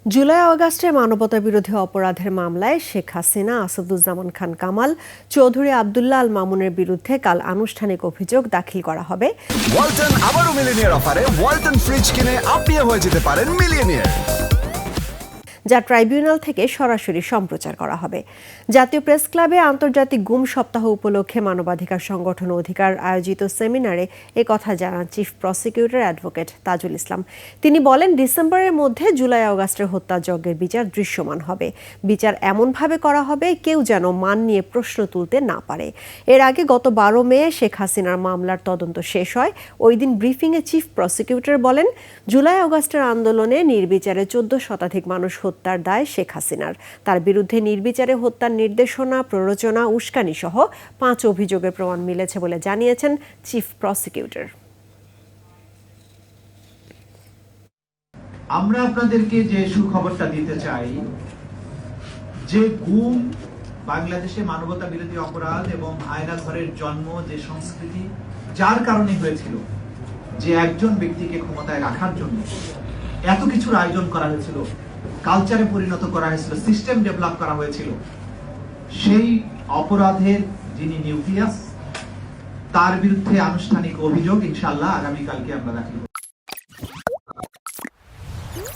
জুলাই আগস্টে মানবতাবিরোধী অপরাধের মামলায় শেখ হাসিনা, আসাদুজ্জামান খান কামাল, চৌধুরী আবদুল্লাহ আল মামুনের বিরুদ্ধে কাল আনুষ্ঠানিক অভিযোগ দাখিল করা হবে। ওয়ালটন আবারও মিলিয়নিয়ার অফারে ওয়ালটন ফ্রিজ কিনে আপনিও হয়ে যেতে পারেন মিলিয়নিয়ার, যা ট্রাইব্যুনাল থেকে সরাসরি সম্প্রচার করা হবে। জাতীয় প্রেস ক্লাবে আন্তর্জাতিক গুম সপ্তাহ উপলক্ষে মানবাধিকার সংগঠন অধিকার আয়োজিত সেমিনারে কথা জানান chief prosecutor advocate Tajul Islam. তিনি বলেন, ডিসেম্বরের মধ্যে জুলাই আগস্টের হত্যাযজ্ঞের বিচার দৃশ্যমান হবে। বিচার এমনভাবে করা হবে কেউ যেন মান নিয়ে প্রশ্ন তুলতে না পারে। এর আগে গত 12 মে শেখ হাসিনার মামলার তদন্ত শেষ হয়। ওই দিন ব্রিফিংয়ে চিফ প্রসিকিউটর বলেন, জুলাই আগস্টের আন্দোলনে নির্বিচারে 14 শতাধিক মানুষ হত্যার দায় শেখ হাসিনার। তার বিরুদ্ধে নির্বিচারে হত্যার নির্দেশনা, প্ররোচনা, উস্কানি সহ 5 অভিযোগের প্রমাণ মিলেছে বলে জানিয়েছেন চিফ প্রসিকিউটর। আমরা আপনাদেরকে যে সুখবরটা দিতে চাই যে গুম বাংলাদেশে মানবতা বিরোধী অপরাধ এবং আয়নাঘরের জন্ম যে সংস্কৃতি যার কারণে হয়েছিল, যে একজন ব্যক্তিকে ক্ষমতায় রাখার জন্য এত কিছুর আয়োজন করা হয়েছিল, কালচারে পরিণত করা হয়েছিল, সিস্টেম ডেভেলপ করা হয়েছিল, সেই অপরাধের যিনি নিউক্লিয়াস তার বিরুদ্ধে আনুষ্ঠানিক অভিযোগ ইনশাআল্লাহ আগামীকালকে আমরা দাখিল করব।